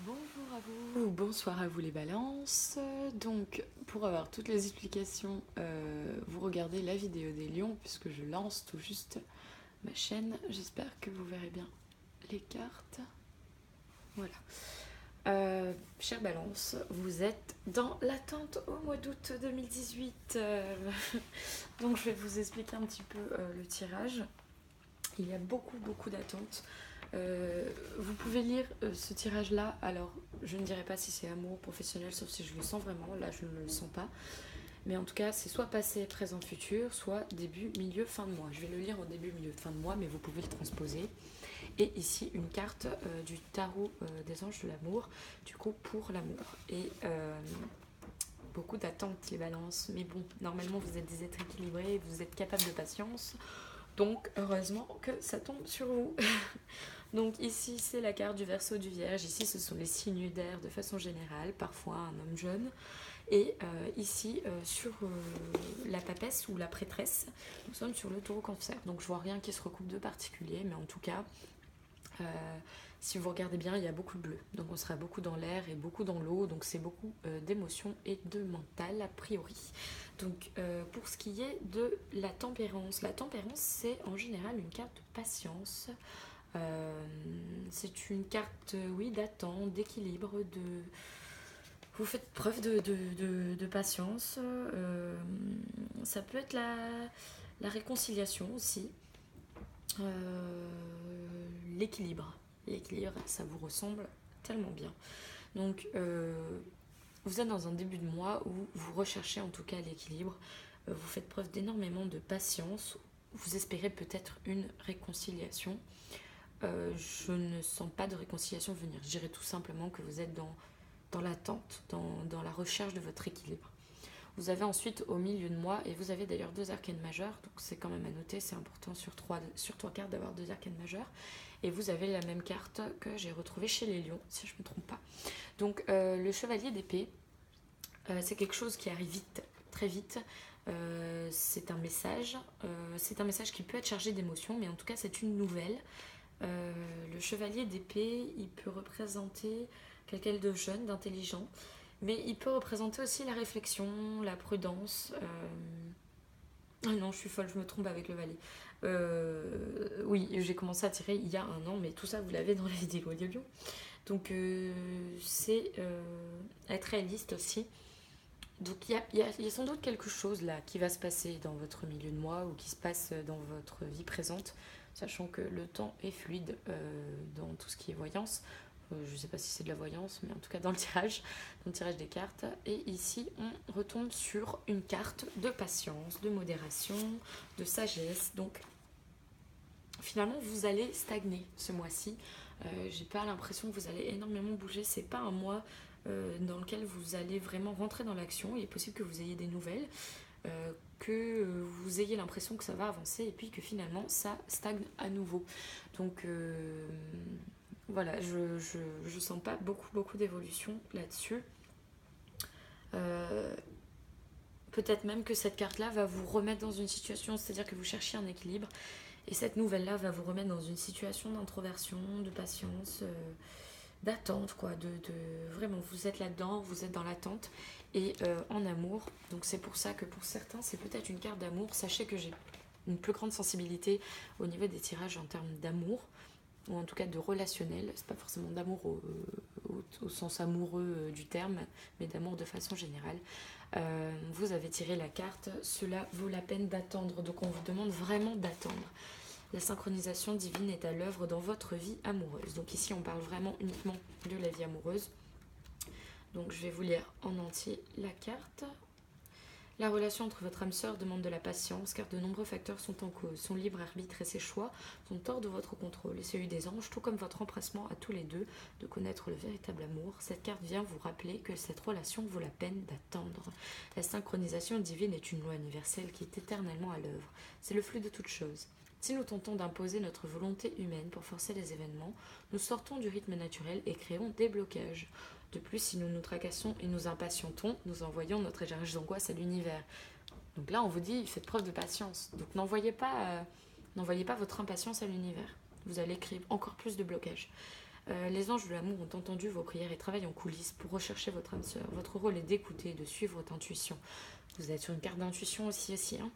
Bonjour à vous, ou bonsoir à vous les balances. Donc, pour avoir toutes les explications, vous regardez la vidéo des lions, puisque je lance tout juste ma chaîne. J'espère que vous verrez bien les cartes. Voilà. Chère balance, vous êtes dans l'attente au mois d'août 2018. Donc, je vais vous expliquer un petit peu le tirage. Il y a beaucoup d'attentes. Vous pouvez lire ce tirage-là. Alors, je ne dirais pas si c'est amour professionnel, sauf si je le sens vraiment. Là, je ne le sens pas. Mais en tout cas, c'est soit passé, présent, futur, soit début, milieu, fin de mois. Je vais le lire au début, milieu, fin de mois, mais vous pouvez le transposer. Et ici, une carte du tarot des anges de l'amour, du coup, pour l'amour. Et beaucoup d'attentes, les balances. Mais bon, normalement, vous êtes des êtres équilibrés, vous êtes capables de patience. Donc, heureusement que ça tombe sur vous. Donc ici, c'est la carte du Verseau du Vierge. Ici, ce sont les signes d'air de façon générale, parfois un homme jeune. Et ici, sur la papesse ou la prêtresse, nous sommes sur le taureau cancer. Donc je vois rien qui se recoupe de particulier, mais en tout cas, euh, si vous regardez bien, il y a beaucoup de bleu. Donc on sera beaucoup dans l'air et beaucoup dans l'eau. Donc c'est beaucoup d'émotions et de mental, a priori. Donc pour ce qui est de la tempérance, c'est en général une carte de patience. C'est une carte, oui, d'attente, d'équilibre, de... Vous faites preuve de patience. Ça peut être la réconciliation aussi. L'équilibre. L'équilibre, ça vous ressemble tellement bien. Donc, vous êtes dans un début de mois où vous recherchez en tout cas l'équilibre. Vous faites preuve d'énormément de patience. Vous espérez peut-être une réconciliation. Je ne sens pas de réconciliation venir. Je dirais tout simplement que vous êtes dans l'attente, dans la recherche de votre équilibre. Vous avez ensuite au milieu de mois, et vous avez d'ailleurs deux arcanes majeures, donc c'est quand même à noter, c'est important sur trois cartes d'avoir deux arcanes majeures. Et vous avez la même carte que j'ai retrouvée chez les lions, si je ne me trompe pas. Donc le chevalier d'épée, c'est quelque chose qui arrive vite, très vite. C'est un message qui peut être chargé d'émotions, mais en tout cas c'est une nouvelle. Le chevalier d'épée, il peut représenter quelqu'un de jeune, d'intelligent, mais il peut représenter aussi la réflexion, la prudence. Ah non, je suis folle, je me trompe avec le valet. Oui, j'ai commencé à tirer il y a un an, mais tout ça, vous l'avez dans la vidéo de Lyon. Donc, c'est être réaliste aussi. Donc, il y a sans doute quelque chose là qui va se passer dans votre milieu de mois ou qui se passe dans votre vie présente, sachant que le temps est fluide dans tout ce qui est voyance. Je ne sais pas si c'est de la voyance, mais en tout cas dans le tirage des cartes. Et ici, on retombe sur une carte de patience, de modération, de sagesse. Donc, finalement, vous allez stagner ce mois-ci. J'ai pas l'impression que vous allez énormément bouger. C'est pas un mois dans lequel vous allez vraiment rentrer dans l'action. Il est possible que vous ayez des nouvelles, que vous ayez l'impression que ça va avancer et puis que finalement ça stagne à nouveau. Donc voilà, je sens pas beaucoup d'évolution là-dessus. Euh, Peut-être même que cette carte-là va vous remettre dans une situation, c'est-à-dire que vous cherchez un équilibre, et cette nouvelle-là va vous remettre dans une situation d'introversion, de patience, d'attente, quoi. Vraiment, vous êtes là-dedans, vous êtes dans l'attente, et en amour. Donc c'est pour ça que pour certains, c'est peut-être une carte d'amour. Sachez que j'ai une plus grande sensibilité au niveau des tirages en termes d'amour, ou en tout cas de relationnel. C'est pas forcément d'amour au sens amoureux du terme, mais d'amour de façon générale. Vous avez tiré la carte, cela vaut la peine d'attendre. Donc on vous demande vraiment d'attendre. La synchronisation divine est à l'œuvre dans votre vie amoureuse. Donc ici on parle vraiment uniquement de la vie amoureuse. Donc je vais vous lire en entier la carte. La relation entre votre âme sœur demande de la patience car de nombreux facteurs sont en cause. Son libre arbitre et ses choix sont hors de votre contrôle et celui des anges, tout comme votre empressement à tous les deux de connaître le véritable amour. Cette carte vient vous rappeler que cette relation vaut la peine d'attendre. La synchronisation divine est une loi universelle qui est éternellement à l'œuvre. C'est le flux de toutes choses. Si nous tentons d'imposer notre volonté humaine pour forcer les événements, nous sortons du rythme naturel et créons des blocages. De plus, si nous nous tracassons et nous impatientons, nous envoyons notre énergie d'angoisse à l'univers. Donc là, on vous dit, faites preuve de patience. Donc n'envoyez pas votre impatience à l'univers. Vous allez créer encore plus de blocages. Les anges de l'amour ont entendu vos prières et travaillent en coulisses pour rechercher votre âme sœur. Votre rôle est d'écouter et de suivre votre intuition. Vous êtes sur une carte d'intuition aussi, hein.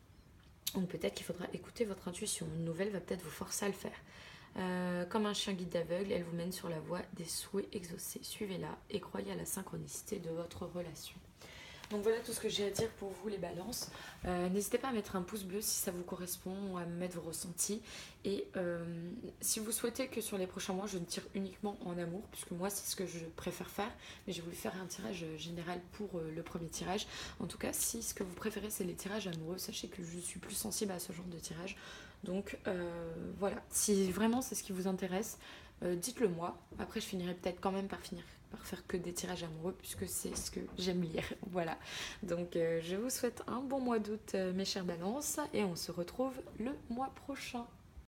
Donc peut-être qu'il faudra écouter votre intuition. Une nouvelle va peut-être vous forcer à le faire. Comme un chien guide aveugle, elle vous mène sur la voie des souhaits exaucés. Suivez-la et croyez à la synchronicité de votre relation. Donc voilà tout ce que j'ai à dire pour vous les balances. N'hésitez pas à mettre un pouce bleu si ça vous correspond, à me mettre vos ressentis. Et si vous souhaitez que sur les prochains mois je ne tire uniquement en amour, puisque moi c'est ce que je préfère faire, mais j'ai voulu faire un tirage général pour le premier tirage. En tout cas, si ce que vous préférez c'est les tirages amoureux, sachez que je suis plus sensible à ce genre de tirage. Donc voilà, si vraiment c'est ce qui vous intéresse, dites-le moi. Après je finirai peut-être quand même par faire que des tirages amoureux puisque c'est ce que j'aime lire. Voilà. Donc je vous souhaite un bon mois d'août mes chères balances et on se retrouve le mois prochain.